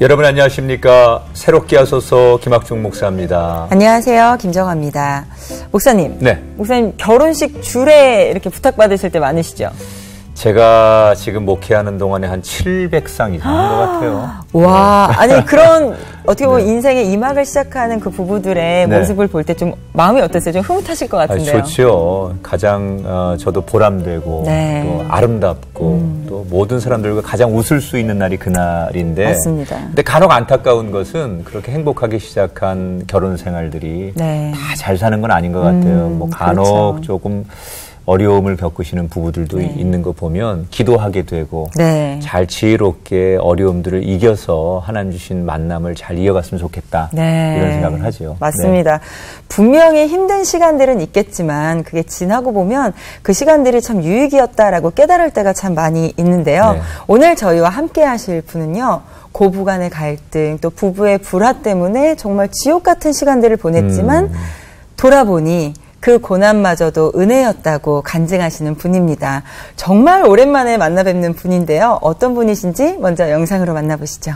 여러분 안녕하십니까. 새롭게 하소서 김학중 목사입니다. 안녕하세요. 김정아입니다. 목사님. 네. 목사님 결혼식 주례 이렇게 부탁받으실 때 많으시죠? 제가 지금 목회하는 동안에 한 700상 이상 한 것 같아요. 와, 아니 그런 어떻게 보면 인생의 이막을 시작하는 그 부부들의 모습을 볼 때 좀 마음이 어떠세요? 좀 흐뭇하실 것 같은데요. 좋죠. 가장 저도 보람되고 또 아름답고 또 모든 사람들과 가장 웃을 수 있는 날이 그날인데. 맞습니다. 근데 간혹 안타까운 것은 그렇게 행복하게 시작한 결혼 생활들이 다 잘 사는 건 아닌 것 같아요. 뭐 간혹 그렇죠. 조금 어려움을 겪으시는 부부들도 있는 거 보면 기도하게 되고 잘 지혜롭게 어려움들을 이겨서 하나님 주신 만남을 잘 이어갔으면 좋겠다 이런 생각을 하죠. 맞습니다. 분명히 힘든 시간들은 있겠지만 그게 지나고 보면 그 시간들이 참 유익이었다라고 깨달을 때가 참 많이 있는데요. 오늘 저희와 함께 하실 분은요. 고부간의 갈등 또 부부의 불화 때문에 정말 지옥 같은 시간들을 보냈지만 돌아보니 그 고난마저도 은혜였다고 간증하시는 분입니다. 정말 오랜만에 만나 뵙는 분인데요. 어떤 분이신지 먼저 영상으로 만나보시죠.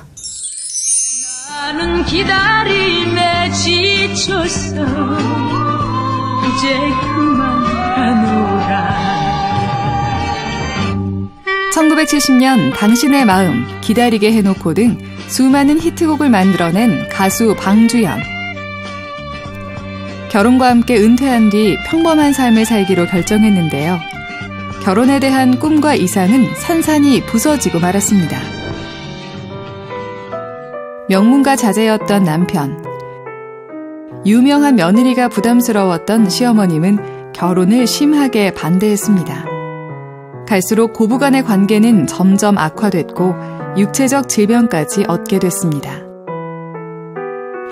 나는 기다림에 지쳤어 이제 그만하노라. 1970년 당신의 마음, 기다리게 해놓고 등 수많은 히트곡을 만들어낸 가수 방주연. 결혼과 함께 은퇴한 뒤 평범한 삶을 살기로 결정했는데요. 결혼에 대한 꿈과 이상은 산산이 부서지고 말았습니다. 명문가 자제였던 남편, 유명한 며느리가 부담스러웠던 시어머님은 결혼을 심하게 반대했습니다. 갈수록 고부간의 관계는 점점 악화됐고 육체적 질병까지 얻게 됐습니다.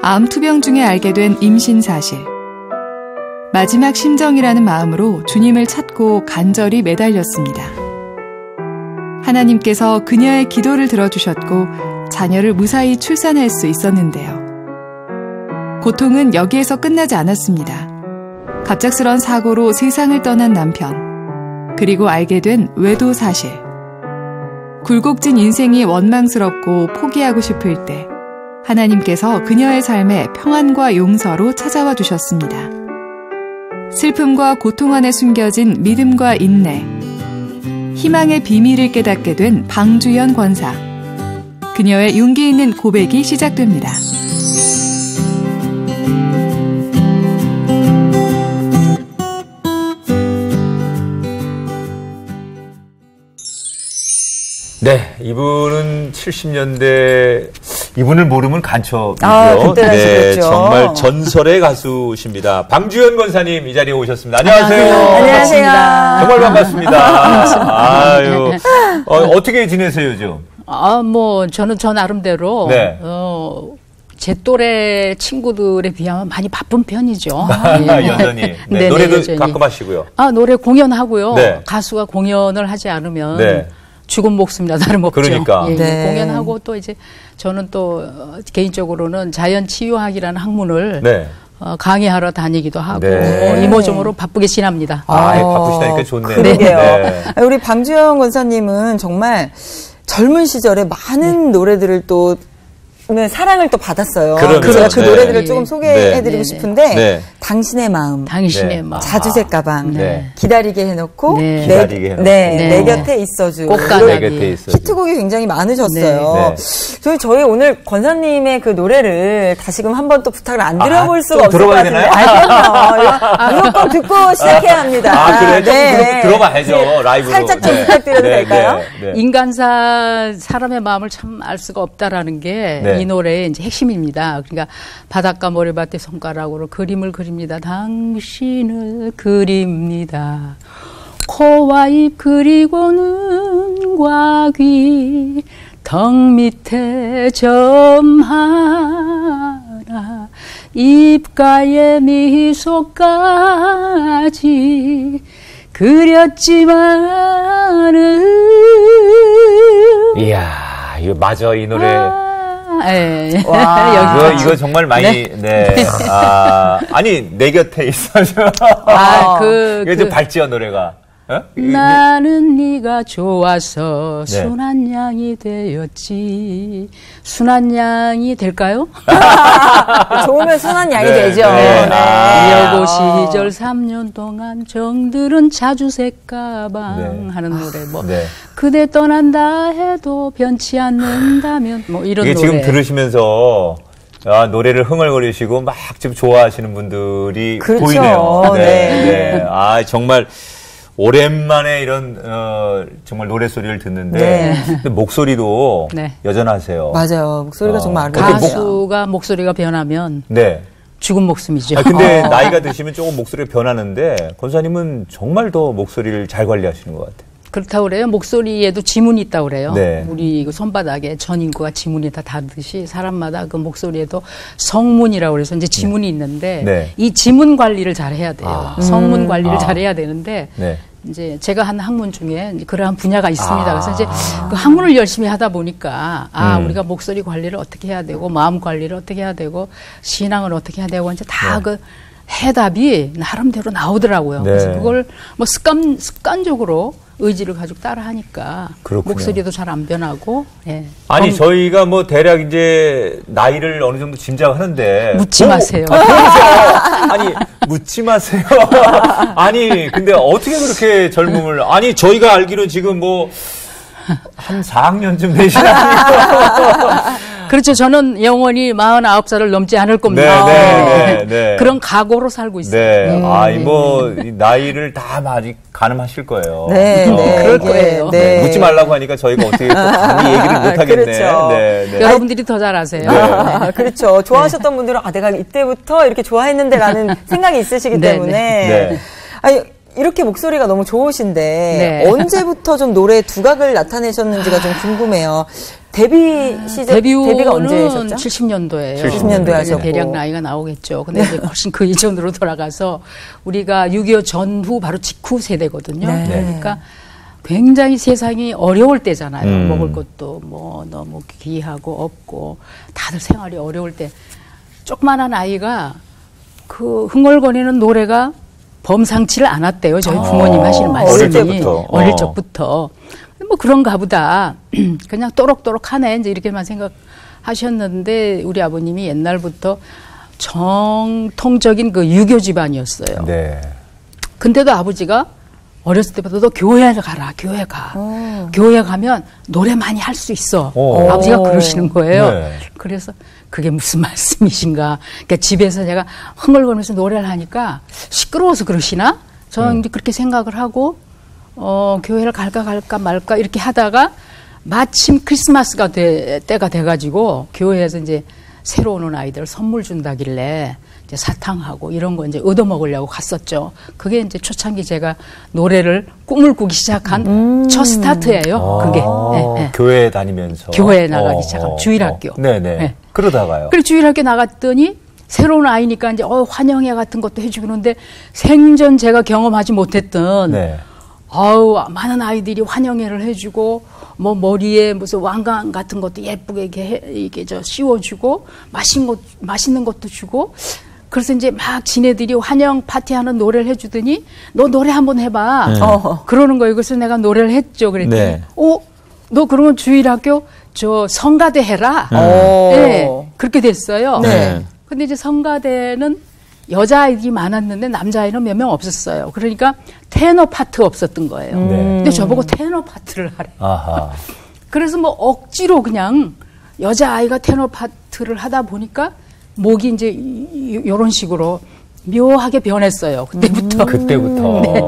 암 투병 중에 알게 된 임신 사실. 마지막 심정이라는 마음으로 주님을 찾고 간절히 매달렸습니다. 하나님께서 그녀의 기도를 들어주셨고 자녀를 무사히 출산할 수 있었는데요. 고통은 여기에서 끝나지 않았습니다. 갑작스런 사고로 세상을 떠난 남편, 그리고 알게 된 외도 사실. 굴곡진 인생이 원망스럽고 포기하고 싶을 때 하나님께서 그녀의 삶에 평안과 용서로 찾아와 주셨습니다. 슬픔과 고통 안에 숨겨진 믿음과 인내, 희망의 비밀을 깨닫게 된 방주연 권사. 그녀의 용기 있는 고백이 시작됩니다. 네, 이분은 70년대 이분을 모르면 간첩이죠. 네, 정말 전설의 가수십니다. 방주연 권사님 이 자리에 오셨습니다. 안녕하세요. 안녕하세요. 정말 반갑습니다. 아유, 어떻게 지내세요 요즘? 뭐 저는 저 나름대로 제 또래 친구들에 비하면 많이 바쁜 편이죠. 여전히. 네, 노래도 여전히. 가끔 하시고요. 노래 공연하고요. 가수가 공연을 하지 않으면 죽은 목숨이나 다름없죠. 그러니까. 공연하고 또 이제 저는 또 개인적으로는 자연치유학이라는 학문을 강의하러 다니기도 하고 이모저모로 바쁘게 지납니다. 바쁘시다니까 좋네요. 그러게요. 우리 방주연 권사님은 정말 젊은 시절에 많은 노래들을 또 사랑을 또 받았어요. 그래서 그 노래들을 조금 소개해드리고 싶은데 당신의 마음, 당신의 마음, 자주색 가방, 기다리게 해놓고 내 곁에 있어주. 꽃가나기. 히트곡이 굉장히 많으셨어요. 저희 오늘 권사님의 그 노래를 다시금 한번 또 부탁을 안 드려볼 수가 없을 것 같은데. 무조건 듣고 시작해야 합니다. 그래요? 들어봐야죠. 라이브로. 살짝 좀 부탁드려도 될까요? 인간사 사람의 마음을 참 알 수가 없다라는 게 이 노래의 이제 핵심입니다. 그러니까 바닷가 모래밭에 손가락으로 그림을 그립니다. 당신을 그립니다. 코와 입 그리고 눈과 귀 턱 밑에 점 하나 입가에 미소까지 그렸지만은 이야 이거 맞아 이 노래 와, 여기 이거 정말 많이 아니 내 곁에 있어줘. 이거 좀 밝지요 노래가. 나는 네가 좋아서 네. 순한 양이 되었지. 순한 양이 될까요? 좋으면 순한 양이 네, 되죠. 네. 여고 시절 3년 동안 정들은 자주색 가방 네. 하는 노래 뭐 네. 그대 떠난다 해도 변치 않는다면 뭐 이런 이게 노래. 지금 들으시면서 노래를 흥얼거리시고 막 지금 좋아하시는 분들이 그렇죠. 보이네요. 네. 네. 아, 정말 오랜만에 이런 정말 노래 소리를 듣는데 네. 근데 목소리도 네. 여전하세요. 맞아요. 목소리가 정말 아름다워요. 가수가 목소리가 변하면 네. 죽은 목숨이죠. 근데 나이가 드시면 조금 목소리가 변하는데 권사님은 정말 더 목소리를 잘 관리하시는 것 같아요. 그렇다고 그래요. 목소리에도 지문이 있다고 그래요. 네. 우리 그 손바닥에 전 인구가 지문이 다 다르듯이 사람마다 그 목소리에도 성문이라고 그래서 이제 지문이 있는데 네. 이 지문 관리를 잘 해야 돼요. 성문 관리를 잘 해야 되는데 네. 이제 제가 한 학문 중에 그러한 분야가 있습니다. 그래서 이제 그 학문을 열심히 하다 보니까 우리가 목소리 관리를 어떻게 해야 되고 마음 관리를 어떻게 해야 되고 신앙을 어떻게 해야 되고 이제 다 그 해답이 나름대로 나오더라고요. 네. 그래서 그걸 뭐 습관적으로 의지를 가지고 따라하니까 그렇군요. 목소리도 잘 안 변하고. 예. 아니 저희가 뭐 대략 이제 나이를 어느 정도 짐작하는데 묻지 마세요. 아니 묻지 마세요. 아니 근데 어떻게 그렇게 젊음을 아니 저희가 알기로는 지금 뭐 한 4학년쯤 되시나요? 그렇죠. 저는 영원히 49살을 넘지 않을 겁니다. 네. 그런 각오로 살고 있어요. 네. 아이 뭐 나이를 다 많이 가늠하실 거예요. 네. 그럴 거예요. 네. 묻지 말라고 하니까 저희가 어떻게 감히 얘기를 못 하겠네. 그렇죠. 네. 여러분들이 더 잘 아세요. 네. 그렇죠. 좋아하셨던 분들은 내가 이때부터 이렇게 좋아했는데라는 생각이 있으시기 때문에. 네. 아니, 이렇게 목소리가 너무 좋으신데 네. 언제부터 좀 노래 두각을 나타내셨는지가 좀 궁금해요. 데뷔 시절 데뷔가 언제셨죠? 70년도예요. 70년도에 하셨고 대략 나이가 나오겠죠. 근데 이제 훨씬 그 이전으로 돌아가서 우리가 6.25 전후 바로 직후 세대거든요. 네. 그러니까 굉장히 세상이 어려울 때잖아요. 먹을 것도 뭐 너무 귀하고 없고 다들 생활이 어려울 때 조그만한 아이가 그 흥얼거리는 노래가 범상치를 않았대요. 저희 부모님 하시는 말씀이. 어릴 적부터. 뭐 그런가 보다. 그냥 또록또록하네. 이제 이렇게만 생각하셨는데 우리 아버님이 옛날부터 정통적인 그 유교 집안이었어요. 네. 근데도 아버지가 어렸을 때부터 너 교회 가라. 교회 가. 교회 가면 노래 많이 할 수 있어. 아버지가 그러시는 거예요. 네. 그래서 그게 무슨 말씀이신가. 그러니까 집에서 제가 흥얼거리면서 노래를 하니까 시끄러워서 그러시나? 저는 이제 그렇게 생각을 하고 교회를 갈까 말까 이렇게 하다가 마침 크리스마스가 때가 돼가지고 교회에서 이제 새로 오는 아이들 선물 준다길래 이제 사탕하고 이런 거 이제 얻어먹으려고 갔었죠. 그게 이제 초창기 제가 노래를 꿈을 꾸기 시작한 첫 스타트예요. 그게. 네. 교회 다니면서. 교회에 나가기 시작한 주일학교. 네네. 네. 그러다가요. 그리고 주일학교 나갔더니 새로운 아이니까 이제 환영회 같은 것도 해주고 그러는데 생전 제가 경험하지 못했던 네. 많은 아이들이 환영회를 해주고 뭐 머리에 무슨 왕관 같은 것도 예쁘게 이게 씌워주고 맛있는 것도 주고 그래서 이제 막 지네들이 환영 파티하는 노래를 해주더니 너 노래 한번 해봐. 그러는 거예요. 그래서 내가 노래를 했죠. 그랬더니 네. 너 그러면 주일학교 성가대 해라. 네, 그렇게 됐어요. 네. 근데 이제 성가대는 여자아이들이 많았는데 남자아이는 몇 명 없었어요. 그러니까 테너 파트 없었던 거예요. 근데 저보고 테너 파트를 하래. 아하. 그래서 뭐 억지로 그냥 여자아이가 테너 파트를 하다 보니까 목이 이제 이런 식으로 묘하게 변했어요. 그때부터.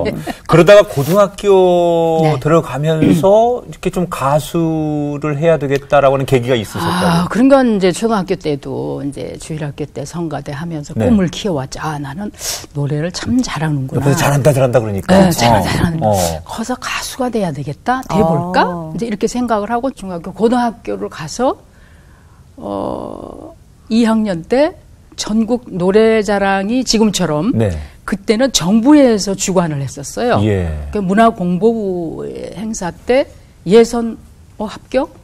네. 그러다가 고등학교 들어가면서 이렇게 좀 가수를 해야 되겠다라고 하는 계기가 있으셨다고요? 그런 건 이제 초등학교 때도 이제 주일학교 때 성가대 하면서 꿈을 키워왔죠. 나는 노래를 참 잘하는구나. 옆에서 잘한다 그러니까. 네, 잘하는. 커서 가수가 돼야 되겠다. 돼볼까? 이제 이렇게 생각을 하고 고등학교를 가서 2학년 때 전국 노래자랑이 지금처럼 그때는 정부에서 주관을 했었어요. 그러니까 문화공보부 행사 때 예선 합격,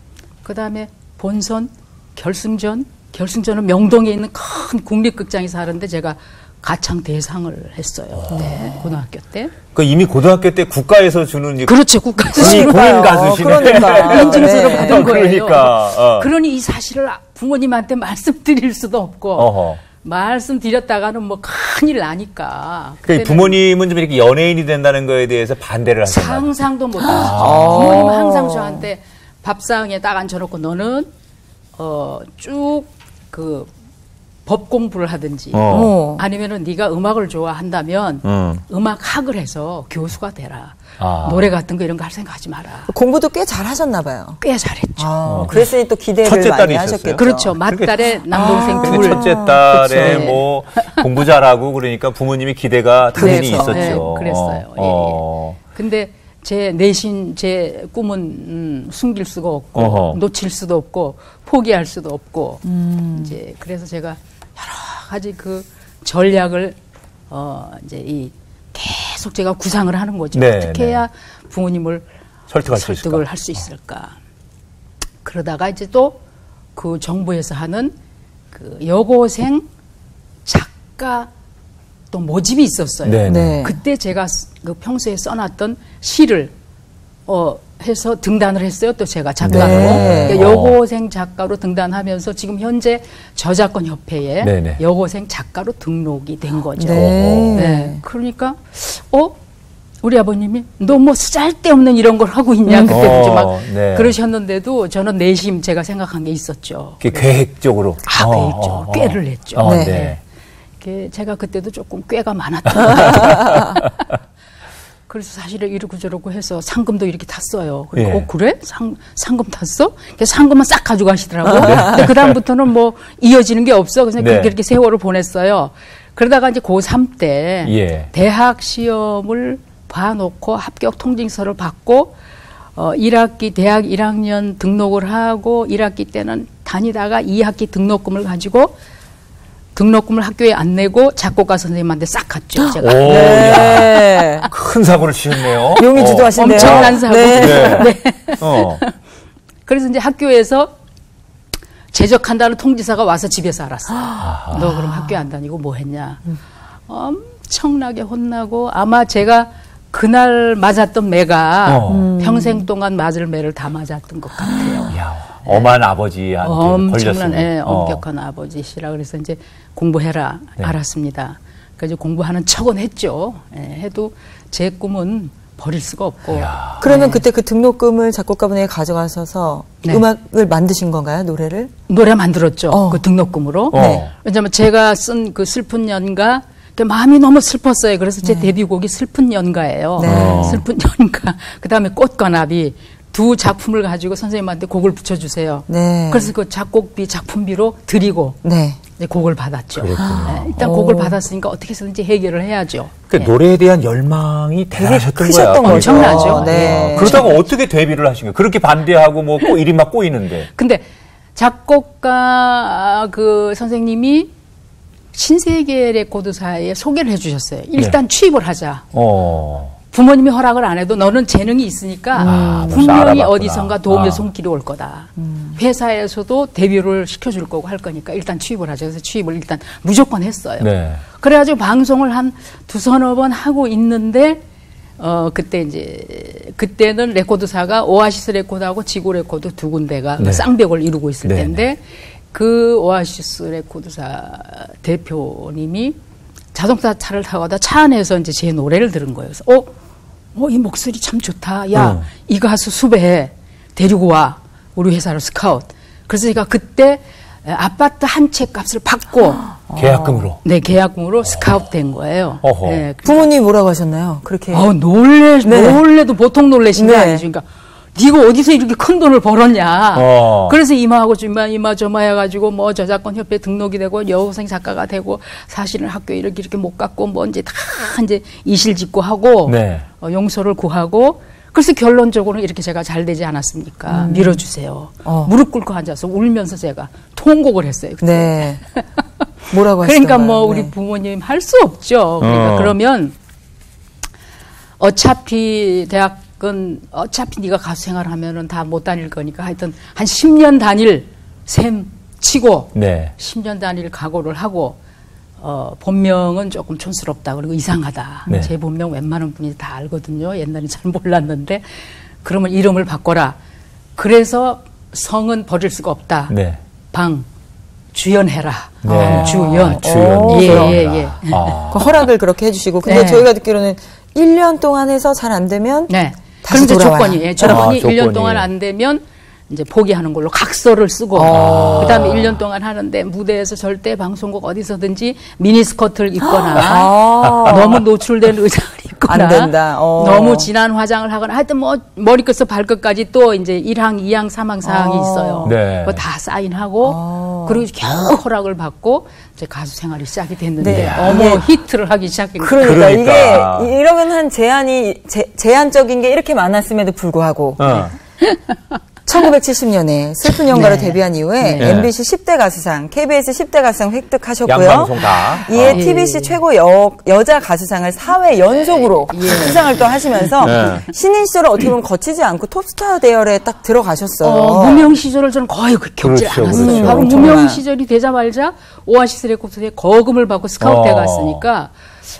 그다음에 본선, 결승전은 명동에 있는 큰 국립극장에서 하는데 제가 가창 대상을 했어요. 네, 고등학교 때. 그 이미 고등학교 때 국가에서 주는 그렇죠, 국가에서 주는 공연 가수시네. 그러니까. 인증서를 네. 받은 거예요. 그러니까. 그러니 이 사실을 부모님한테 말씀드릴 수도 없고 말씀드렸다가는 뭐 큰일 나니까. 그러니까 부모님은 좀 이렇게 연예인이 된다는 거에 대해서 반대를 하셨나요? 상상도 못 하셨죠. 부모님은 항상 저한테 밥상에 딱 앉혀놓고 너는 쭉 그 법 공부를 하든지 아니면은 네가 음악을 좋아한다면 음악학을 해서 교수가 되라. 노래 같은 거 이런 거 할 생각하지 마라. 공부도 꽤 잘하셨나 봐요. 꽤 잘했죠. 그랬으니 또 기대를 많이 하셨겠죠. 그렇죠. 맏딸에 남동생 둘. 첫째 딸에 뭐 공부 잘하고 그러니까 부모님이 기대가 당연히 있었죠. 네, 그랬어요. 근데 제 내신, 제 꿈은 숨길 수가 없고 놓칠 수도 없고 포기할 수도 없고 이제 그래서 제가 여러 가지 그 전략을 이제 계속 제가 구상을 하는 거죠. 네, 어떻게 해야 부모님을 설득을 할 수 있을까? 그러다가 이제 또 그 정부에서 하는 그 여고생 작가 또 모집이 있었어요. 네. 그때 제가 그 평소에 써놨던 시를 해서 등단을 했어요. 또 제가 작가로. 네. 그러니까 여고생 작가로 등단하면서 지금 현재 저작권 협회에 네네. 여고생 작가로 등록이 된 거죠. 네. 네. 그러니까 우리 아버님이 너 뭐 쓸데없는 이런 걸 하고 있냐 그때 막 그러셨는데도 저는 내심 제가 생각한 게 있었죠. 계획적으로. 계획적으로 꾀를 냈죠. 네. 제가 그때도 조금 꾀가 많았던 것 같아요. 그래서 사실은 이러고 저러고 해서 상금도 이렇게 탔어요. 그리고 그래? 상금 탔어? 상금은 싹 가져가시더라고요. 근데 그다음부터는 뭐 이어지는 게 없어. 그래서 그렇게 세월을 보냈어요. 그러다가 이제 고3 때 대학 시험을 봐놓고 합격 통지서를 받고 1학기 대학 1학년 등록을 하고 1학기 때는 다니다가 2학기 등록금을 가지고 등록금을 학교에 안 내고 작곡가 선생님한테 싹 갔죠. 제가. 네. 큰 사고를 치셨네요. 용이 주도하시네요. 엄청난 사고. 네. 그래서 이제 학교에서 제적한다는 통지서가 와서 집에서 알았어요. 너 그럼 학교에 안 다니고 뭐 했냐. 엄청나게 혼나고 아마 제가 그날 맞았던 매가 평생 동안 맞을 매를 다 맞았던 것 같아요. 엄한 아버지한테 엄청난 엄격한 아버지시라 그래서 이제 공부해라 알았습니다. 그래서 공부하는 척은 했죠. 해도 제 꿈은 버릴 수가 없고. 그러면 그때 그 등록금을 작곡가분에게 가져가셔서 음악을 만드신 건가요? 노래를? 노래 만들었죠. 그 등록금으로. 왜냐하면 제가 쓴 그 슬픈 연가 마음이 너무 슬펐어요. 그래서 제 데뷔곡이 슬픈 연가예요. 슬픈 연가. 그다음에 꽃과 나비. 두 작품을 가지고 선생님한테 곡을 붙여주세요. 그래서 그 작곡비, 작품비로 드리고 이제 곡을 받았죠. 일단 곡을 받았으니까 어떻게 해서든지 해결을 해야죠. 그러니까 노래에 대한 열망이 대단하셨던 거야. 엄청나죠. 그러다가 어떻게 데뷔를 하신 거예요? 그렇게 반대하고 뭐 일이 막 꼬이는데. 근데 작곡가 그 선생님이 신세계 레코드사에 소개를 해주셨어요. 일단 취입을 하자. 부모님이 허락을 안 해도 너는 재능이 있으니까 분명히 어디선가 도움의 손길이 올 거다. 회사에서도 데뷔를 시켜줄 거고 할 거니까 일단 취입을 하자. 그래서 취입을 일단 무조건 했어요. 그래가지고 방송을 한 두서너 번 하고 있는데 그때 이제 그때는 레코드사가 오아시스 레코드하고 지구 레코드 두 군데가 쌍벽을 이루고 있을 텐데 그 오아시스 레코드사 대표님이 자동차 차를 타고 가다 차 안에서 이제 제 노래를 들은 거예요. 그래서 이 목소리 참 좋다. 야, 이 가수 수배 데리고 와. 우리 회사로 스카우트. 그래서 제가 그때 아파트 한 채 값을 받고 계약금으로. 네, 계약금으로 스카우트 된 거예요. 네, 부모님이 뭐라고 하셨나요? 그렇게. 놀래도 보통 놀래신 게 아니죠. 그러니까 네가 어디서 이렇게 큰 돈을 벌었냐. 그래서 이마하고 이마저마 해가지고 뭐 저작권 협회 등록이 되고 여고생 작가가 되고 사실은 학교에 이렇게 못 갔고 뭐 이제 다 이제 이실직고 하고 용서를 구하고 그래서 결론적으로는 이렇게 제가 잘 되지 않았습니까? 밀어주세요. 무릎 꿇고 앉아서 울면서 제가 통곡을 했어요. 그때. 뭐라고 하시던가요? 그러니까 뭐 우리 부모님 할 수 없죠. 그러니까 그러면 어차피 어차피 네가 가수 생활하면은 다 못 다닐 거니까 하여튼 한 10년 다닐 셈 치고 10년 다닐 각오를 하고 본명은 조금 촌스럽다. 그리고 이상하다. 네. 제 본명 웬만한 분이 다 알거든요. 옛날에 잘 몰랐는데. 그러면 이름을 바꿔라. 그래서 성은 버릴 수가 없다. 네. 주연해라. 네. 주연. 예. 그 허락을 그렇게 해주시고. 근데 저희가 듣기로는 1년 동안 해서 잘 안 되면 다시 돌아와요. 조건이 1년 동안 안 되면 이제 포기하는 걸로 각서를 쓰고 그다음에 1년 동안 하는데 무대에서 절대 방송국 어디서든지 미니스커트를 입거나 너무 노출된 의상을 입거나 안 된다. 너무 진한 화장을 하거나 하여튼 뭐 머리끝에서 발끝까지 또 이제 1항, 2항, 3항 사항이 있어요. 네. 그거 다 사인하고 그리고 겨우 허락을 받고 이제 가수 생활이 시작이 됐는데 어머 히트를 하기 시작했니까. 그러니까 이게 이러면 한 제한적인 게 이렇게 많았음에도 불구하고 1970년에 슬픈 연가로 데뷔한 이후에 MBC 10대 가수상, KBS 10대 가수상 획득하셨고요. 양방송 다. 이에 TBC 최고 여자 가수상을 4회 연속으로 수상을 또 하시면서 신인 시절을 어떻게 보면 거치지 않고 톱스타 대열에 딱 들어가셨어요. 무명 시절을 저는 거의 겪지 않았어요. 바로 무명 시절이 되자마자 오아시스 레코드에 거금을 받고 스카우트에 갔으니까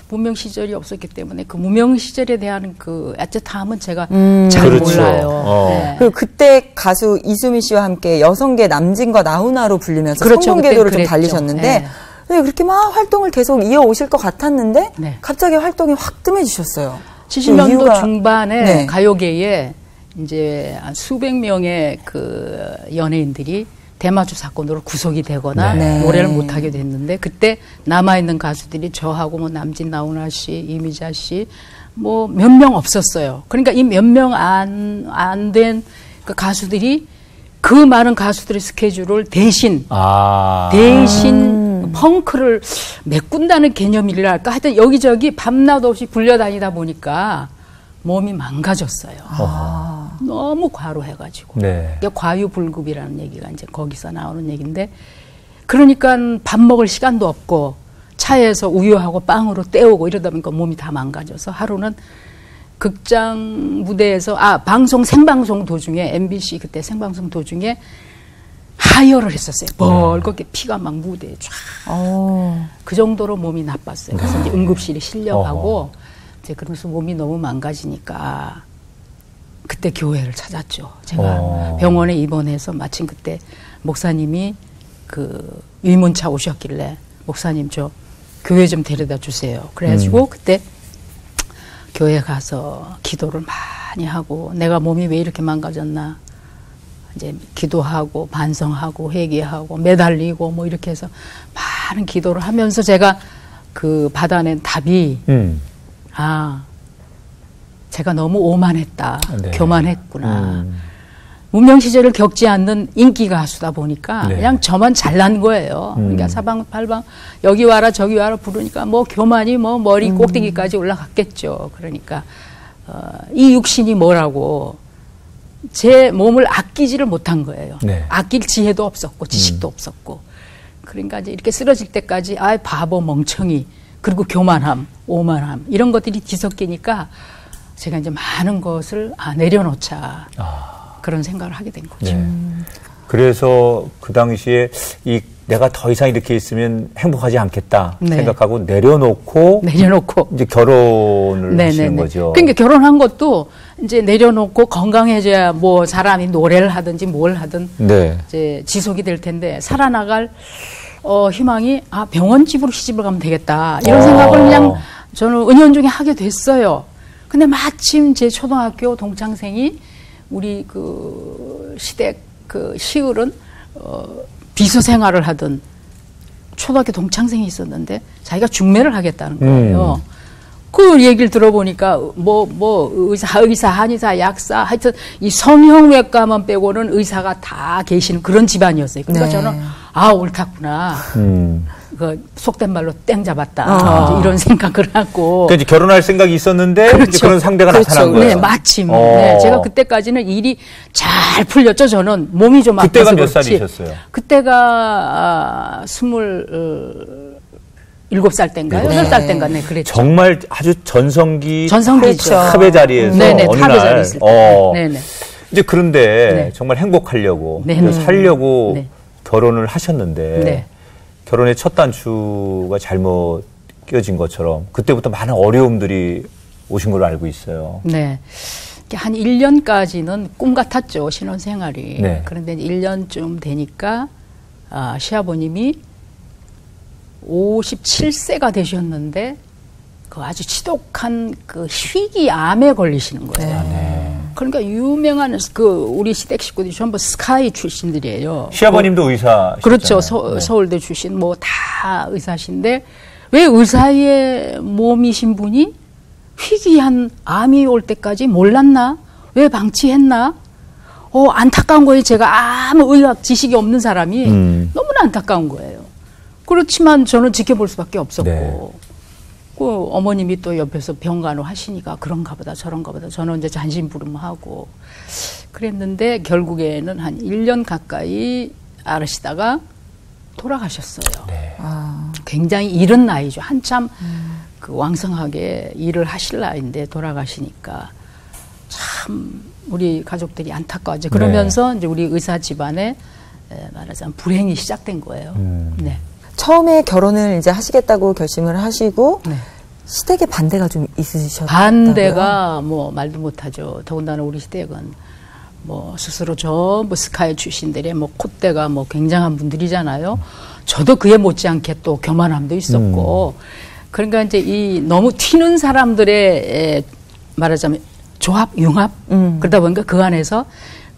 무명 시절이 없었기 때문에 그 무명 시절에 대한 그 애틋함은 제가 잘 몰라요. 그리고 그때 가수 이수미 씨와 함께 여성계 남진과 나훈아로 불리면서 성공궤도를 좀 달리셨는데 그렇게 막 활동을 계속 이어오실 것 같았는데 갑자기 활동이 확 뜸해지셨어요. 70년도 중반에 가요계에 이제 수백 명의 그 연예인들이 대마초 사건으로 구속이 되거나 노래를 못하게 됐는데 그때 남아있는 가수들이 저하고 뭐 남진 나훈아 씨, 이미자 씨 뭐 몇 명 없었어요. 그러니까 이 몇 명 안 된 그 가수들이 그 많은 가수들의 스케줄을 대신 펑크를 메꾼다는 개념이랄까 하여튼 여기저기 밤낮 없이 굴려다니다 보니까 몸이 망가졌어요. 너무 과로해가지고. 과유불급이라는 얘기가 이제 거기서 나오는 얘기인데, 그러니까 밥 먹을 시간도 없고, 차에서 우유하고 빵으로 때우고 이러다 보니까 몸이 다 망가져서 하루는 극장 무대에서, 생방송 도중에, MBC 그때 생방송 도중에 하혈을 했었어요. 벌겋게 피가 막 무대에 쫙. 그 정도로 몸이 나빴어요. 그래서 이제 응급실에 실려가고, 이제 그러면서 몸이 너무 망가지니까, 그때 교회를 찾았죠. 제가 병원에 입원해서 마침 그때 목사님이 그 위문차 오셨길래 목사님 저 교회 좀 데려다 주세요. 그래가지고 그때 교회 가서 기도를 많이 하고 내가 몸이 왜 이렇게 망가졌나 이제 기도하고 반성하고 회개하고 매달리고 뭐 이렇게 해서 많은 기도를 하면서 제가 그 받아낸 답이 제가 너무 오만했다. 교만했구나. 무명 시절을 겪지 않는 인기 가수다 보니까 그냥 저만 잘난 거예요. 그러니까 사방팔방 여기 와라 저기 와라 부르니까 뭐 교만이 뭐 머리 꼭대기까지 올라갔겠죠. 그러니까 이 육신이 뭐라고 제 몸을 아끼지를 못한 거예요. 아낄 지혜도 없었고 지식도 없었고 그러니까 이제 이렇게 쓰러질 때까지 바보 멍청이 그리고 교만함 오만함 이런 것들이 뒤섞이니까 제가 이제 많은 것을 내려놓자 그런 생각을 하게 된 거죠. 그래서 그 당시에 내가 더 이상 이렇게 있으면 행복하지 않겠다 생각하고 내려놓고 이제 결혼을 하시는 거죠. 그러니까 결혼한 것도 이제 내려놓고 건강해져야 뭐 사람이 노래를 하든지 뭘 하든 이제 지속이 될 텐데 살아나갈 희망이 병원집으로 시집을 가면 되겠다 이런 생각을 그냥 저는 은연중에 하게 됐어요. 근데 마침 제 초등학교 동창생이 우리 그 시댁 그 시을은 비서 생활을 하던 초등학교 동창생이 있었는데 자기가 중매를 하겠다는 거예요. 그 얘기를 들어보니까 의사, 한의사, 약사 하여튼 이 성형외과만 빼고는 의사가 다 계시는 그런 집안이었어요. 그러니까 저는 옳다구나. 그 속된 말로 땡 잡았다. 이런 생각을 하고. 그러니까 이제 결혼할 생각이 있었는데 이제 그런 상대가 나타난 거예요. 네, 마침. 제가 그때까지는 일이 잘 풀렸죠. 저는 몸이 좀 아파서 그때가 몇 살이셨어요? 그때가 27살 때인가요? 8살 때인가? 네, 그랬죠. 정말 아주 전성기죠. 탑의 자리에서 어느 탑의 날. 자리에 네네. 이제 그런데 정말 행복하려고 살려고 결혼을 하셨는데 결혼의 첫 단추가 잘못 끼어진 것처럼 그때부터 많은 어려움들이 오신 걸로 알고 있어요. 네. 한 1년까지는 꿈 같았죠, 신혼생활이. 네. 그런데 1년쯤 되니까 시아버님이 57세가 되셨는데 그 아주 지독한 그 희귀암에 걸리시는 거예요. 네. 그러니까 유명한 그 우리 시댁 식구들이 전부 스카이 출신들이에요. 시아버님도 의사. 그렇죠. 서울대 출신 뭐 다 의사신데 왜 의사의 몸이신 분이 희귀한 암이 올 때까지 몰랐나? 왜 방치했나? 안타까운 거예요. 제가 아무 의학 지식이 없는 사람이 너무나 안타까운 거예요. 그렇지만 저는 지켜볼 수밖에 없었고 네. 그 어머님이 또 옆에서 병간호 하시니까 그런가 보다 저런가 보다 저는 이제 잔심부름하고 그랬는데 결국에는 한 1년 가까이 앓으시다가 돌아가셨어요. 네. 굉장히 이른 나이죠. 한참 그 왕성하게 일을 하실 나이인데 돌아가시니까 참 우리 가족들이 안타까워져. 그러면서 네. 이제 우리 의사 집안에 말하자면 불행이 시작된 거예요. 네. 처음에 결혼을 이제 하시겠다고 결심을 하시고 네. 시댁의 반대가 좀 있으셨다고요? 반대가 뭐 말도 못하죠. 더군다나 우리 시댁은 뭐 스스로 전부 스카이 출신들의 뭐 콧대가 뭐 굉장한 분들이잖아요. 저도 그에 못지않게 또 교만함도 있었고 그러니까 이제 이 너무 튀는 사람들의 말하자면 조합, 융합 그러다 보니까 그 안에서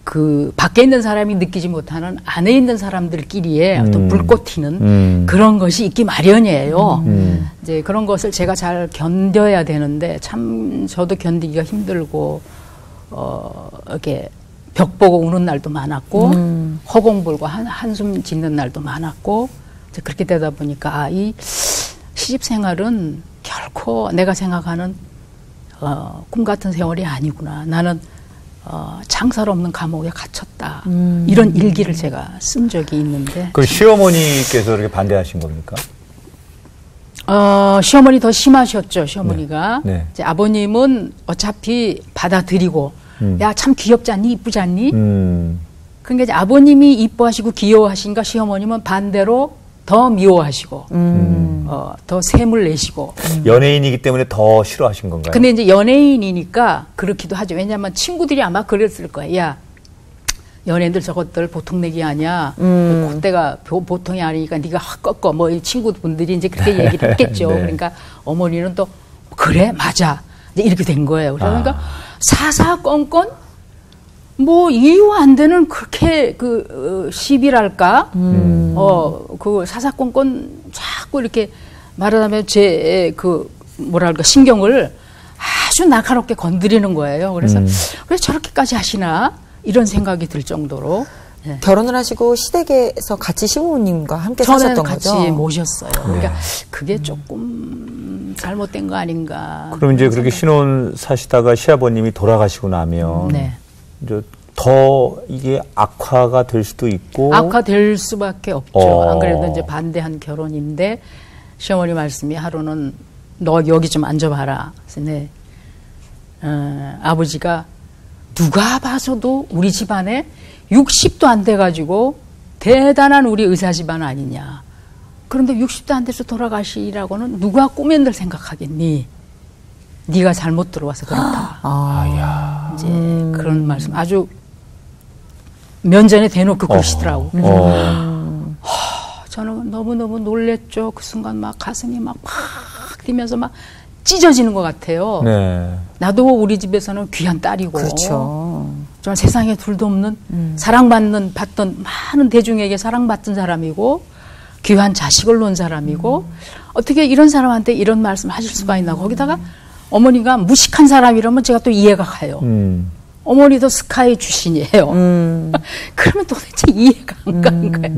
그 밖에 있는 사람이 느끼지 못하는 안에 있는 사람들끼리의 어떤 불꽃 튀는 그런 것이 있기 마련이에요. 이제 그런 것을 제가 잘 견뎌야 되는데 참 저도 견디기가 힘들고 이렇게 벽 보고 우는 날도 많았고 허공불고 한숨 짓는 날도 많았고 이제 그렇게 되다 보니까 이 시집 생활은 결코 내가 생각하는 꿈 같은 세월이 아니구나. 나는 창살 없는 감옥에 갇혔다. 이런 일기를 제가 쓴 적이 있는데. 그 시어머니께서 이렇게 반대하신 겁니까? 시어머니 더 심하셨죠. 시어머니가. 네. 네. 이제 아버님은 어차피 받아들이고 야, 참 귀엽지 않니? 이쁘지 않니? 그러니까 이제 아버님이 이뻐하시고 귀여워하시니까 시어머님은 반대로 더 미워하시고 더 샘을 내시고 연예인이기 때문에 더 싫어하신 건가요? 근데 이제 연예인이니까 그렇기도 하죠. 왜냐하면 친구들이 아마 그랬을 거예요. 야, 연예인들 저것들 보통 내기 아니야. 그때가 보통이 아니니까 네가 확 꺾어. 뭐 이 친구분들이 이제 그렇게 얘기를 했겠죠. 네. 그러니까 어머니는 또 그래 맞아. 이제 이렇게 된 거예요. 그러니까 사사건건 뭐 이유 안 되는 그렇게 그 시비랄까 그 사사건건 자꾸 이렇게 말하자면 제 그 뭐랄까 신경을 아주 날카롭게 건드리는 거예요. 그래서 왜 저렇게까지 하시나 이런 생각이 들 정도로 네. 결혼을 하시고 시댁에서 같이 시부모님과 함께 사셨던 거죠? 같이 모셨어요. 그러니까 네. 그게 조금 잘못된 거 아닌가. 그럼 이제 그렇게 신혼 사시다가 시아버님이 돌아가시고 나면 네. 이제 더 이게 악화가 될 수도 있고 악화될 수밖에 없죠. 안 그래도 이제 반대한 결혼인데 시어머니 말씀이 하루는 너 여기 좀 앉아봐라. 그래서 네. 아버지가 누가 봐서도 우리 집안에 60도 안 돼가지고 대단한 우리 의사 집안 아니냐. 그런데 60도 안 돼서 돌아가시라고는 누가 꿈엔들 생각하겠니? 네가 잘못 들어와서 그렇다. 아야. 이제 그런 말씀 아주 면전에 대놓고 그러시더라고. 저는 너무너무 놀랬죠. 그 순간 막 가슴이 막 뛰면서 막 찢어지는 것 같아요. 네. 나도 우리 집에서는 귀한 딸이고. 그렇죠. 정말 세상에 둘도 없는 받던 많은 대중에게 사랑받던 사람이고 귀한 자식을 놓은 사람이고 어떻게 이런 사람한테 이런 말씀 하실 수가 있나. 거기다가 어머니가 무식한 사람이라면 제가 또 이해가 가요. 어머니도 스카이 출신이에요. 그러면 도대체 이해가 안 가는 거예요.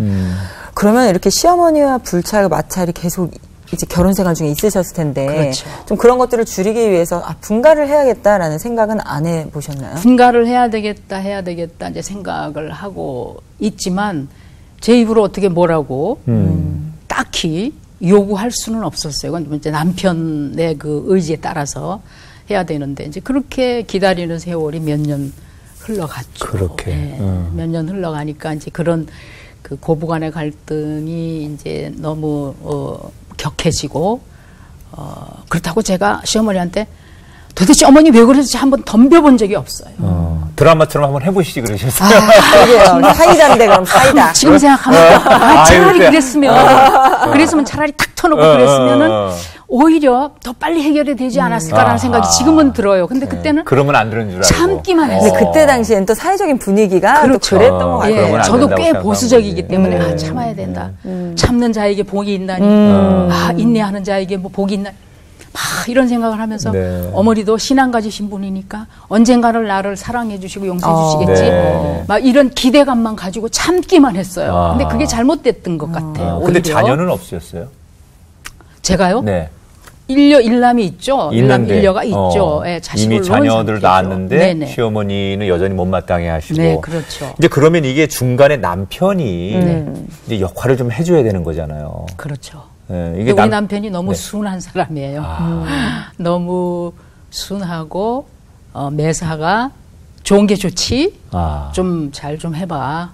그러면 이렇게 시어머니와 불찰과 마찰이 계속 이제 결혼 생활 중에 있으셨을 텐데 그렇죠. 좀 그런 것들을 줄이기 위해서 분가를 해야겠다라는 생각은 안 해보셨나요? 분가를 해야 되겠다 이제 생각을 하고 있지만 제 입으로 어떻게 뭐라고 딱히 요구할 수는 없었어요. 그건 이제 남편의 그 의지에 따라서 해야 되는데 이제 그렇게 기다리는 세월이 몇 년 흘러갔죠. 그렇게. 네. 몇 년 흘러가니까 이제 그런 그 고부간의 갈등이 이제 너무 격해지고 그렇다고 제가 시어머니한테 도대체 어머니 왜 그러지 한번 덤벼본 적이 없어요. 드라마처럼 한번 해보시지 그러셨어요. 그래요. 사이다인데 그럼 사이다. 지금 생각하면 차라리 그랬으면 차라리 탁 터놓고 그랬으면은 오히려 더 빨리 해결이 되지 않았을까라는 생각이 지금은 들어요. 근데 그때는 그러면 안 되는 줄 알고 참기만 했어요. 근데 그때 당시엔 또 사회적인 분위기가 그렇죠. 또 그랬던 것 같아요. 예, 저도 꽤 보수적이기 때문에 참아야 된다. 참는 자에게 복이 있나니 인내하는 자에게 뭐 복이 있나니 막 이런 생각을 하면서 어머니도 신앙 가지신 분이니까 언젠가는 나를 사랑해 주시고 용서해 주시겠지. 막 이런 기대감만 가지고 참기만 했어요. 근데 그게 잘못됐던 것 같아요. 근데 자녀는 없으셨어요? 제가요? 네. 일남이 있죠. 일녀가 있죠. 예, 이미 자녀들 낳았는데 시어머니는 여전히 못마땅해 하시고. 네, 그렇죠. 이제 그러면 이게 중간에 남편이 이제 역할을 좀 해줘야 되는 거잖아요. 그렇죠. 네, 이게 우리 남편이 너무 순한 사람이에요. 너무 순하고 매사가 좋은 게 좋지. 좀 잘 좀 해봐.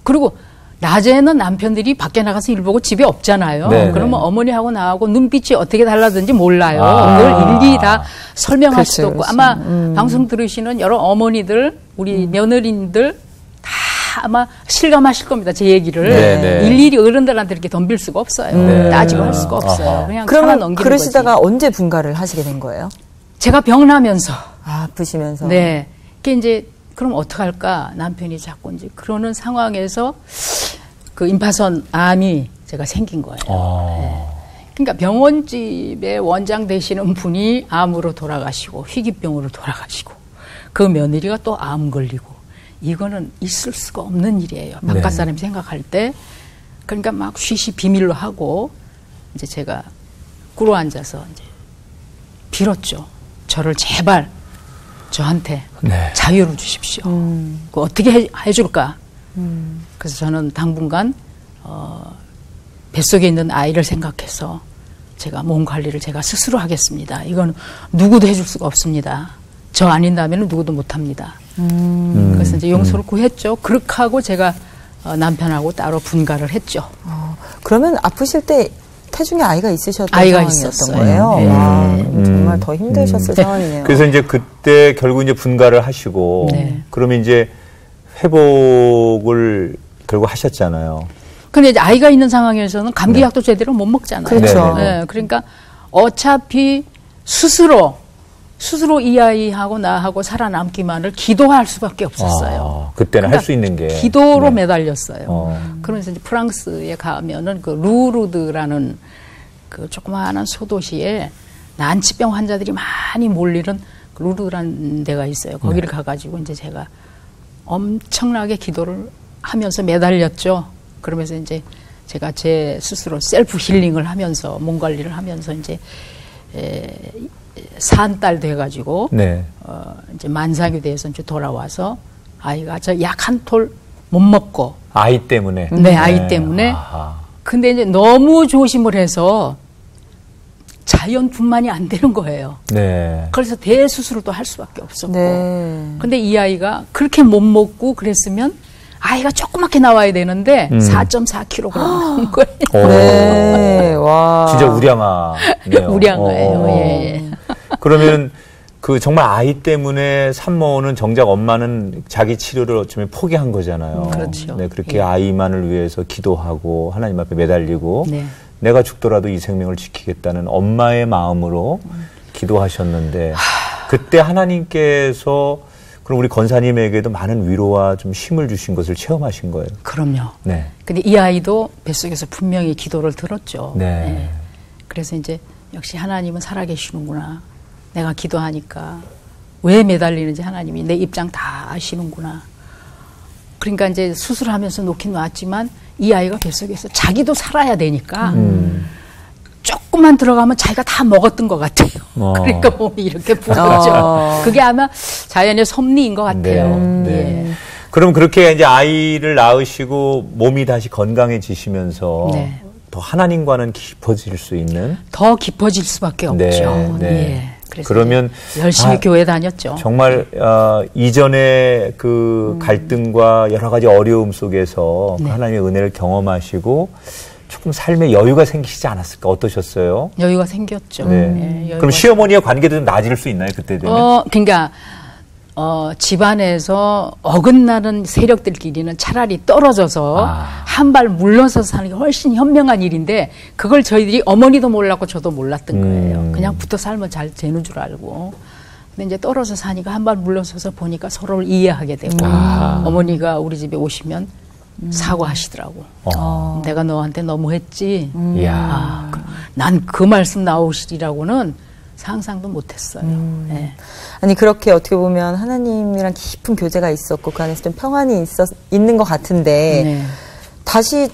그리고 낮에는 남편들이 밖에 나가서 일 보고 집에 없잖아요. 그러면 어머니하고 나하고 눈빛이 어떻게 달라든지 몰라요. 그걸 일일이 다 설명할 수도 없고. 아마 방송 들으시는 여러 어머니들, 우리 며느리들 다 아마 실감하실 겁니다. 제 얘기를. 일일이 어른들한테 이렇게 덤빌 수가 없어요. 따지고 할 수가 없어요. 그냥 참아 넘기는 그러시다가 거지. 언제 분가를 하시게 된 거예요? 제가 병나면서. 아프시면서. 네. 그게 이제 그럼 어떡할까? 남편이 자꾸 이제 그러는 상황에서 그 임파선 암이 제가 생긴 거예요. 네. 그러니까 병원집에 원장 되시는 분이 암으로 돌아가시고 희귀병으로 돌아가시고 그 며느리가 또 암 걸리고 이거는 있을 수가 없는 일이에요. 바깥 사람이 생각할 때. 그러니까 막 쉬쉬 비밀로 하고 이제 제가 꿇어 앉아서 이제 빌었죠. 저를 제발 저한테 자유를 주십시오. 그 어떻게 해줄까? 그래서 저는 당분간 뱃속에 있는 아이를 생각해서 제가 몸 관리를 제가 스스로 하겠습니다. 이건 누구도 해줄 수가 없습니다. 저 아닌다면 누구도 못합니다. 그래서 이제 용서를 구했죠. 그렇게 하고 제가 남편하고 따로 분가를 했죠. 그러면 아프실 때 태중에 아이가 있으셨던 아이가 상황이었던 있었어요. 거예요. 와, 정말 더 힘드셨을 상황이네요. 그래서 이제 그때 결국 이제 분가를 하시고 그러면 이제 회복을 결국 하셨잖아요. 근데 이제 아이가 있는 상황에서는 감기약도 제대로 못 먹잖아요. 그렇죠. 네, 그러니까 어차피 스스로 이 아이하고 나하고 살아남기만을 기도할 수밖에 없었어요. 그때는 할 수 있는 게 기도로 매달렸어요. 그러면서 이제 프랑스에 가면은 그 루르드라는 그 조그마한 소도시에 난치병 환자들이 많이 몰리는 그 루르드라는 데가 있어요. 거기를 가가지고 이제 제가 엄청나게 기도를 하면서 매달렸죠. 그러면서 이제 제가 제 스스로 셀프 힐링을 하면서 몸 관리를 하면서 이제 산딸 돼가지고 이제 만삭이 돼서 이제 돌아와서 아이가 저 약 한 톨 못 먹고 아이 때문에 아이 때문에 근데 이제 너무 조심을 해서 자연분만이 안 되는 거예요. 그래서 대수술도 할 수밖에 없었고 근데 이 아이가 그렇게 못 먹고 그랬으면 아이가 조그맣게 나와야 되는데 4.4kg 나온 거예요. 와. 진짜 우량아네요. 우량아예요. 그러면 그 정말 아이 때문에 산모는 정작 엄마는 자기 치료를 어쩌면 포기한 거잖아요. 그렇죠. 그렇게 아이만을 위해서 기도하고 하나님 앞에 매달리고 내가 죽더라도 이 생명을 지키겠다는 엄마의 마음으로 기도하셨는데 그때 하나님께서 그럼 우리 권사님에게도 많은 위로와 좀 힘을 주신 것을 체험하신 거예요. 그럼요. 근데 이 아이도 뱃속에서 분명히 기도를 들었죠. 그래서 이제 역시 하나님은 살아계시는구나. 내가 기도하니까 왜 매달리는지 하나님이 내 입장 다 아시는구나. 그러니까 이제 수술하면서 놓긴 놨지만 이 아이가 뱃속에서 자기도 살아야 되니까 조금만 들어가면 자기가 다 먹었던 것 같아요. 그러니까 몸이 이렇게 부었죠. 그게 아마 자연의 섭리인 것 같아요. 그럼 그렇게 이제 아이를 낳으시고 몸이 다시 건강해지시면서 더 하나님과는 깊어질 수 있는? 더 깊어질 수밖에 없죠. 그러면 열심히 교회 다녔죠. 정말 이전에 그 갈등과 여러 가지 어려움 속에서 네. 하나님의 은혜를 경험하시고 조금 삶에 여유가 생기시지 않았을까? 어떠셨어요? 여유가 생겼죠. 네. 네, 여유가 그럼 시어머니와 관계도 좀 나아질 수 있나요? 그때 되면? 그러니까 집안에서 어긋나는 세력들끼리는 차라리 떨어져서 한 발 물러서 사는 게 훨씬 현명한 일인데 그걸 저희들이 어머니도 몰랐고 저도 몰랐던 거예요. 그냥 붙어 살면 잘 되는 줄 알고. 근데 이제 떨어져 사니까 한 발 물러서서 보니까 서로를 이해하게 되고 어머니가 우리 집에 오시면 사과하시더라고. 내가 너한테 너무했지. 난 그 말씀 나오시리라고는 상상도 못했어요. 네. 아니 그렇게 어떻게 보면 하나님이랑 깊은 교제가 있었고 그 안에서 좀 평안이 있는 것 같은데 네. 다시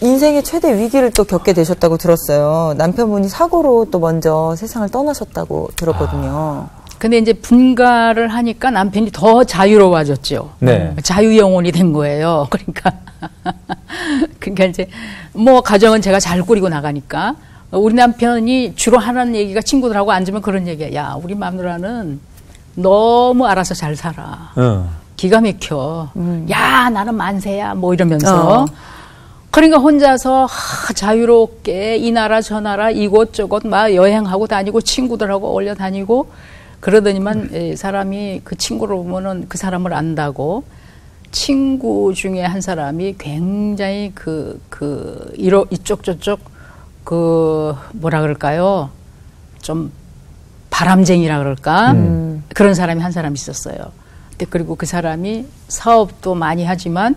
인생의 최대 위기를 또 겪게 되셨다고 들었어요. 남편분이 사고로 또 먼저 세상을 떠나셨다고 들었거든요. 근데 이제 분가를 하니까 남편이 더 자유로워졌죠. 네. 자유영혼이 된 거예요. 그러니까 이제 뭐 가정은 제가 잘 꾸리고 나가니까 우리 남편이 주로 하는 얘기가 친구들하고 앉으면 그런 얘기야. 야, 우리 마누라는 너무 알아서 잘 살아. 기가 막혀. 야, 나는 만세야. 뭐 이러면서. 그러니까 혼자서 자유롭게 이 나라 저 나라 이곳저곳 막 여행하고 다니고 친구들하고 어울려 다니고 그러더니만 사람이 그 친구를 보면은 그 사람을 안다고 친구 중에 한 사람이 굉장히 이쪽 저쪽 뭐라 그럴까요? 좀 바람쟁이라 그럴까? 그런 사람이 한 사람 있었어요. 근데 그리고 그 사람이 사업도 많이 하지만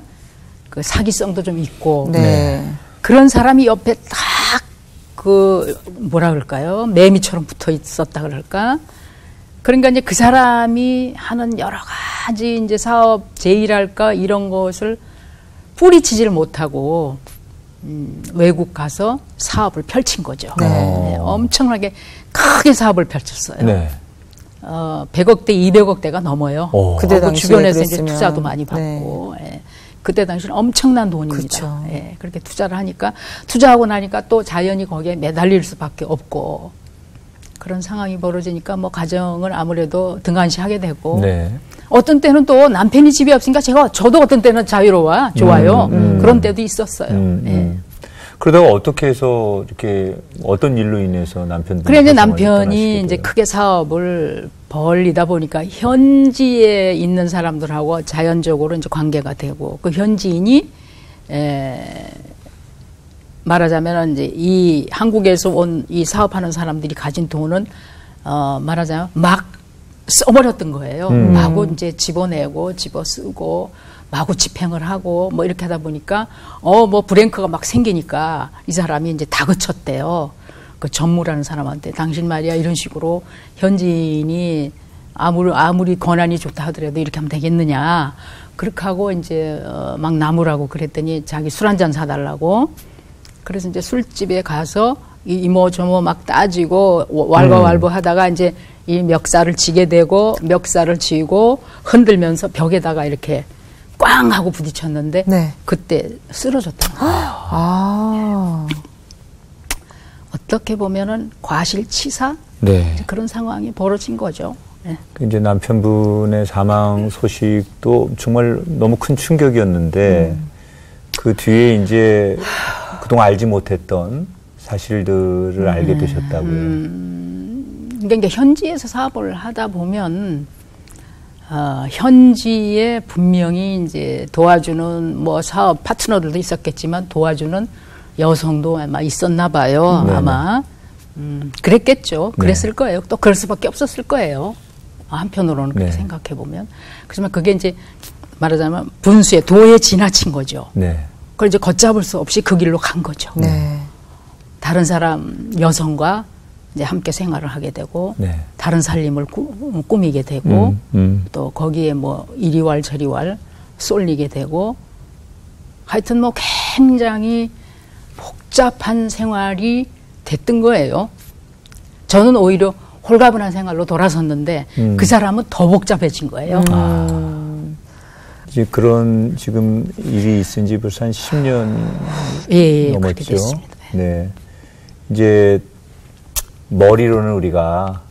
그 사기성도 좀 있고. 네. 그런 사람이 옆에 딱 뭐라 그럴까요? 매미처럼 붙어 있었다 그럴까? 그러니까 이제 그 사람이 하는 여러 가지 이제 사업 제의랄까 이런 것을 뿌리치지를 못하고 외국 가서 사업을 펼친 거죠. 네, 엄청나게 크게 사업을 펼쳤어요. 네. 100억대, 200억대가 넘어요. 그때 당시에 주변에서 그랬으면. 이제 투자도 많이 받고. 네. 예. 그때 당시는 엄청난 돈입니다. 예. 그렇게 투자를 하니까 투자하고 나니까 또 자연히 거기에 매달릴 수밖에 없고 그런 상황이 벌어지니까 뭐 가정을 아무래도 등한시하게 되고. 네. 어떤 때는 또 남편이 집에 없으니까 저도 어떤 때는 좋아요. 그런 때도 있었어요. 예. 그러다가 어떻게 해서 이렇게 어떤 일로 인해서 남편분이 그래 이제 남편이 이제 크게 사업을 벌리다 보니까 현지에 있는 사람들하고 자연적으로 이제 관계가 되고 그 현지인이 말하자면 이제 이 한국에서 온 이 사업하는 사람들이 가진 돈은 말하자면 막 써버렸던 거예요. 마구 이제 집어내고 집어쓰고 마구 집행을 하고 뭐 이렇게 하다 보니까 뭐 브랭크가 막 생기니까 이 사람이 이제 다그쳤대요. 그 전무라는 사람한테 당신 말이야 이런 식으로 현지인이 아무리 권한이 좋다 하더라도 이렇게 하면 되겠느냐. 그렇게 하고 이제 막 나무라고 그랬더니 자기 술 한잔 사달라고. 그래서 이제 술집에 가서 이모 저모 막 따지고 왈가왈부 하다가 이제 이 멱살을 쥐게 되고 멱살을 쥐고 흔들면서 벽에다가 이렇게 꽝 하고 부딪혔는데 네. 그때 쓰러졌다는 거예요. 어떻게 보면은 과실치사 네. 그런 상황이 벌어진 거죠. 네. 이제 남편분의 사망 소식도 정말 너무 큰 충격이었는데 그 뒤에 이제 그동안 알지 못했던 사실들을 알게 되셨다고요. 그러니까 현지에서 사업을 하다 보면 현지에 분명히 이제 도와주는 뭐 사업 파트너들도 있었겠지만 도와주는 여성도 아마 있었나 봐요. 네네. 아마 그랬겠죠. 그랬을 네. 거예요. 또 그럴 수밖에 없었을 거예요. 한편으로는 그렇게 네. 생각해 보면. 그렇지만 그게 이제 말하자면 분수의 도에 지나친 거죠. 네. 그걸 이제 걷잡을 수 없이 그 길로 간 거죠. 네. 다른 사람 여성과 이제 함께 생활을 하게 되고 네. 다른 살림을 꾸미게 되고 또 거기에 뭐 이리왈 저리왈 쏠리게 되고 하여튼 뭐 굉장히 복잡한 생활이 됐던 거예요. 저는 오히려 홀가분한 생활로 돌아섰는데 그 사람은 더 복잡해진 거예요. 이제 그런 지금 일이 있은 지 벌써 한 10년 예, 넘었죠. 그렇게 됐습니다. 네. 이제 머리로는 우리가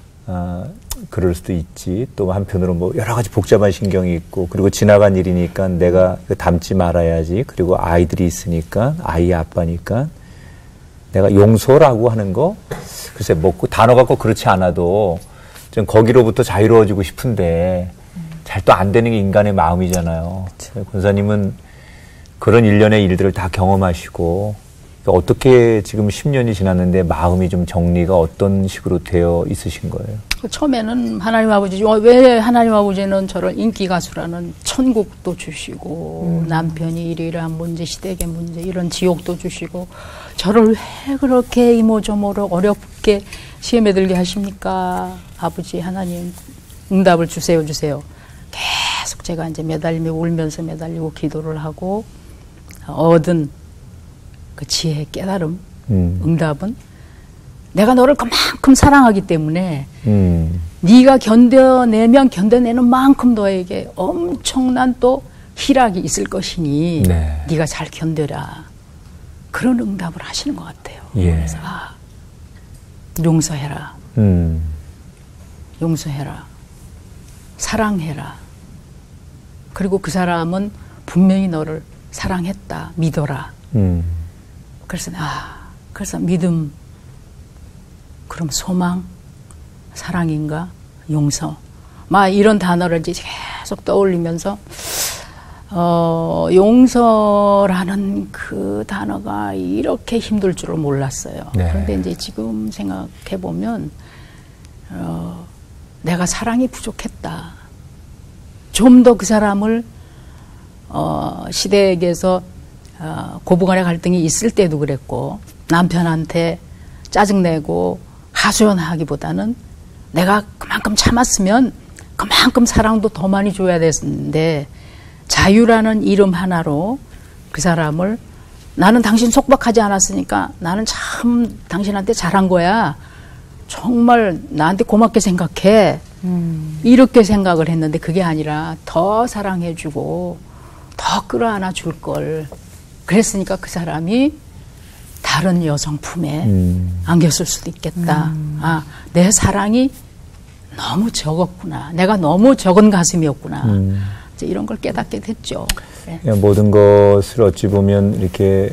그럴 수도 있지. 또 한편으로 뭐 여러 가지 복잡한 신경이 있고, 그리고 지나간 일이니까 내가 담지 말아야지. 그리고 아이들이 있으니까, 아이의 아빠니까 내가 용서라고 하는 거, 글쎄 뭐 그 단어가 꼭 그렇지 않아도 좀 거기로부터 자유로워지고 싶은데 잘 또 안 되는 게 인간의 마음이잖아요. 권사님은 그런 일련의 일들을 다 경험하시고, 어떻게 지금 10년이 지났는데 마음이 좀 정리가 어떤 식으로 되어 있으신 거예요? 처음에는 하나님 아버지, 왜 하나님 아버지는 저를 인기 가수라는 천국도 주시고, 남편이 이러이러한 문제, 시댁의 문제, 이런 지옥도 주시고, 저를 왜 그렇게 이모저모로 어렵게 시험에 들게 하십니까? 아버지 하나님 응답을 주세요. 계속 제가 이제 울면서 매달리고 기도를 하고, 얻은 그 지혜의 깨달음, 응답은 내가 너를 그만큼 사랑하기 때문에 네가 견뎌내면 견뎌내는 만큼 너에게 엄청난 또 희락이 있을 것이니 네. 네가 잘 견뎌라. 그런 응답을 하시는 것 같아요. 예. 그래서 용서해라. 용서해라. 사랑해라. 그리고 그 사람은 분명히 너를 사랑했다. 믿어라. 그래서 믿음, 그럼 소망, 사랑인가, 용서, 이런 단어를 이제 계속 떠올리면서 용서라는 그 단어가 이렇게 힘들 줄을 몰랐어요. 네. 그런데 이제 지금 생각해 보면 내가 사랑이 부족했다. 좀 더 그 사람을 시댁에서 고부간의 갈등이 있을 때도 그랬고, 남편한테 짜증내고 하소연하기보다는 내가 그만큼 참았으면 그만큼 사랑도 더 많이 줘야 됐는데, 자유라는 이름 하나로 그 사람을, 나는 당신 속박하지 않았으니까 나는 참 당신한테 잘한 거야. 정말 나한테 고맙게 생각해. 이렇게 생각을 했는데 그게 아니라 더 사랑해주고 더 끌어안아 줄 걸. 그랬으니까 그 사람이 다른 여성 품에 안겼을 수도 있겠다. 내 사랑이 너무 적었구나. 내가 너무 적은 가슴이었구나. 이제 이런 걸 깨닫게 됐죠. 네. 모든 것을 어찌 보면 이렇게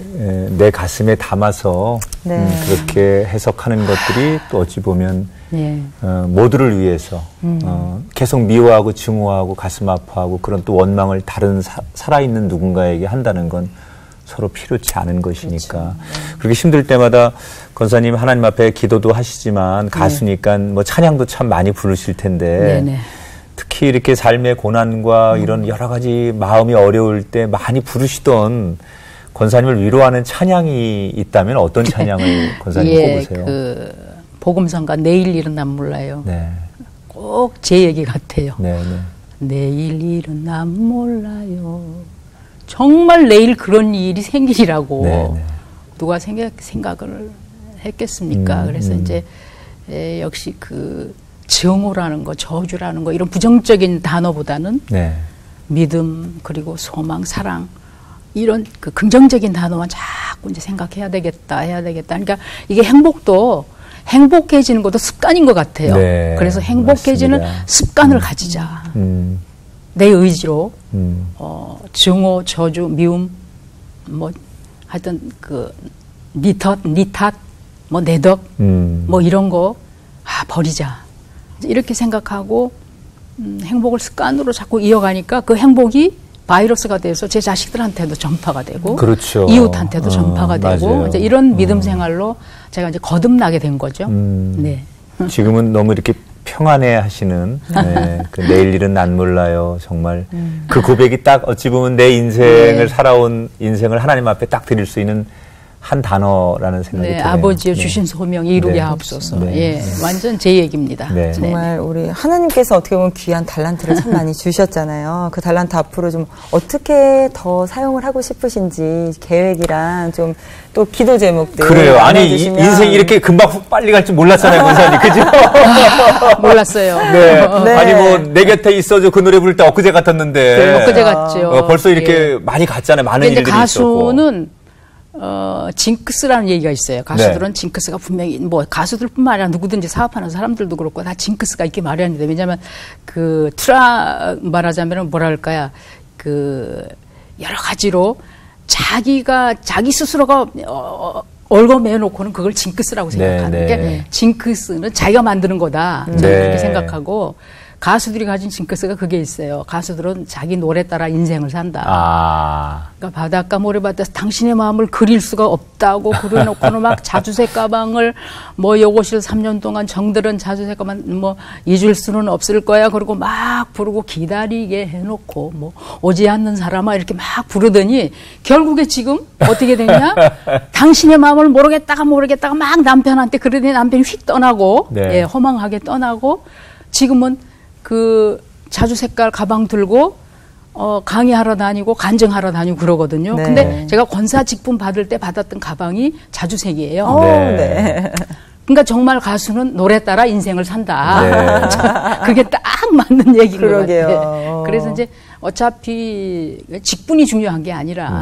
내 가슴에 담아서 네. 그렇게 해석하는 것들이 또 어찌 보면 네. 모두를 위해서 계속 미워하고 증오하고 가슴 아파하고 그런 또 원망을 다른 살아있는 누군가에게 한다는 건 서로 필요치 않은 것이니까. 그렇죠. 네. 그렇게 힘들 때마다 권사님 하나님 앞에 기도도 하시지만 가수니까 뭐 찬양도 참 많이 부르실 텐데 네네. 특히 이렇게 삶의 고난과 이런 여러 가지 마음이 어려울 때 많이 부르시던 권사님을 위로하는 찬양이 있다면 어떤 찬양을 권사님 꼽으세요? 그 복음성가 내일 일은 난 몰라요. 네. 꼭 제 얘기 같아요. 네, 네. 내일 일은 난 몰라요. 정말 내일 그런 일이 생기리라고 네, 누가 생각을 했겠습니까? 그래서 이제 역시 그 증오라는 거, 저주라는 거 이런 부정적인 단어보다는 네. 믿음 그리고 소망, 사랑 이런 그 긍정적인 단어만 자꾸 이제 생각해야 되겠다, 해야 되겠다. 그러니까 이게 행복해지는 것도 습관인 것 같아요. 네, 그래서 행복해지는 맞습니다. 습관을 가지자. 내 의지로 증오, 저주, 미움, 뭐 하여튼 그 니 탓, 뭐 내 덕, 뭐 이런 거 버리자. 이렇게 생각하고 행복을 습관으로 자꾸 이어가니까 그 행복이 바이러스가 돼서 제 자식들한테도 전파가 되고 그렇죠. 이웃한테도 전파가 되고 맞아요. 이제 이런 믿음 생활로 제가 이제 거듭나게 된 거죠. 네. 지금은 너무 이렇게 평안해 하시는 네, 그 내일 일은 난 몰라요. 정말 그 고백이 딱 어찌 보면 내 인생을 살아온 인생을 하나님 앞에 딱 드릴 수 있는 한 단어라는 생각이 네, 드네요. 아버지의 주신 소명 이루게 네. 하옵소서. 네. 예, 완전 제 얘기입니다. 네. 정말 우리 하나님께서 어떻게 보면 귀한 달란트를 참 많이 주셨잖아요. 그 달란트 앞으로 좀 어떻게 더 사용을 하고 싶으신지 계획이랑 좀 또 기도 제목들 그래요. 아니 알려주시면. 인생이 이렇게 금방 훅 빨리 갈 줄 몰랐잖아요, 권사님. 그죠? 몰랐어요. 네. 네. 아니 뭐 내 곁에 있어줘 그 노래 부를 때 엊그제 같았는데. 네, 엊그제 같죠. 벌써 이렇게 많이 갔잖아요. 많은 일들이 있었고. 가수는 징크스라는 얘기가 있어요. 가수들은 징크스가 분명히 뭐 가수들뿐만 아니라 누구든지 사업하는 사람들도 그렇고 다 징크스가 있기 마련인데 왜냐하면 그 말하자면 뭐랄까요 여러 가지로 자기 스스로가 얽어매놓고는 그걸 징크스라고 생각하는 게 징크스는 자기가 만드는 거다. 저는 그렇게 생각하고 가수들이 가진 징크스가 그게 있어요. 가수들은 자기 노래 따라 인생을 산다. 그러니까 바닷가 모래밭에서 당신의 마음을 그릴 수가 없다고 그려놓고는 막 자주색 가방을 뭐 요것을 3년 동안 정들은 자주색 가방 뭐 잊을 수는 없을 거야. 그러고 막 부르고 기다리게 해놓고 뭐 오지 않는 사람아 이렇게 막 부르더니 결국에 지금 어떻게 됐냐? 당신의 마음을 모르겠다가 막 남편한테 그러더니 남편이 휙 떠나고 예, 허망하게 떠나고 지금은 그 자주 색깔 가방 들고 강의하러 다니고 간증하러 다니고 그러거든요. 근데 제가 권사 직분 받을 때 받았던 가방이 자주색이에요. 그러니까 정말 가수는 노래 따라 인생을 산다. 그게 딱 맞는 얘기인 것 같아요. 그래서 이제 어차피 직분이 중요한 게 아니라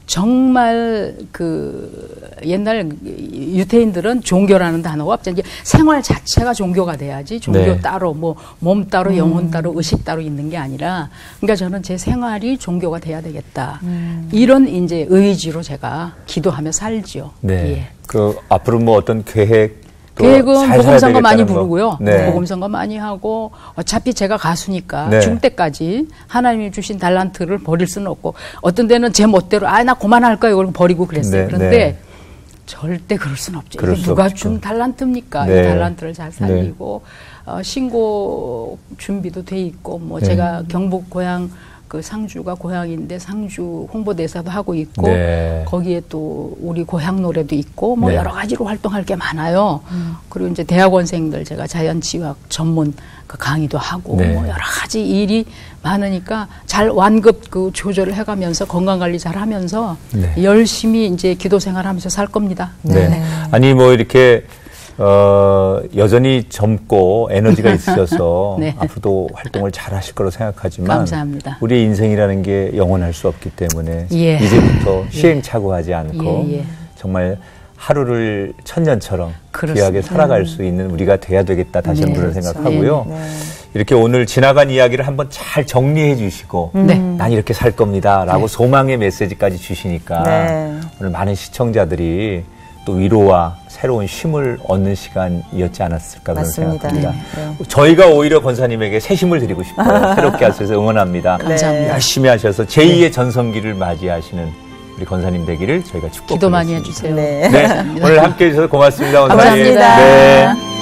정말 그 옛날 유태인들은 종교라는 단어가 없잖아요. 생활 자체가 종교가 돼야지 종교 따로 뭐 몸 따로 영혼 따로 의식 따로 있는 게 아니라 그러니까 저는 제 생활이 종교가 돼야 되겠다. 이런 이제 의지로 제가 기도하며 살지요. 예. 그 앞으로 뭐 어떤 계획은 복음선거 많이 부르고요. 복음선거 많이 하고 어차피 제가 가수니까 죽을 때까지 하나님이 주신 달란트를 버릴 수는 없고 어떤 데는 제 멋대로 나 그만할 거예요. 그러고 버리고 그랬어요. 그런데 절대 그럴 수는 없죠. 이게 누가 준 달란트입니까? 이 달란트를 잘 살리고 신곡 준비도 돼 있고 뭐 제가 경북 고향 그 상주가 고향인데 상주 홍보대사도 하고 있고 거기에 또 우리 고향 노래도 있고 뭐 여러 가지로 활동할 게 많아요. 그리고 이제 대학원생들 제가 자연치유학 전문 그 강의도 하고 뭐 여러 가지 일이 많으니까 잘 완급 그 조절을 해가면서 건강 관리 잘 하면서 열심히 이제 기도 생활하면서 살 겁니다. 아니 뭐 이렇게 여전히 젊고 에너지가 있으셔서 앞으로도 활동을 잘 하실 거로 생각하지만 감사합니다. 우리의 인생이라는 게 영원할 수 없기 때문에 이제부터 시행착오하지 않고 정말 하루를 천년처럼 귀하게 살아갈 수 있는 우리가 돼야 되겠다 다시 한번 생각하고요. 이렇게 오늘 지나간 이야기를 한번 잘 정리해 주시고 난 이렇게 살 겁니다 라고 소망의 메시지까지 주시니까 오늘 많은 시청자들이 또 위로와 새로운 쉼을 얻는 시간이었지 않았을까 그런 생각합니다. 저희가 오히려 권사님에게 새 힘을 드리고 싶어요. 새롭게 하셔서 응원합니다. 감사합니다. 열심히 하셔서 제2의 전성기를 맞이하시는 우리 권사님 되기를 저희가 축복드립니다. 기도 많이 해주세요. 오늘 함께해 주셔서 고맙습니다. 권사님. 감사합니다.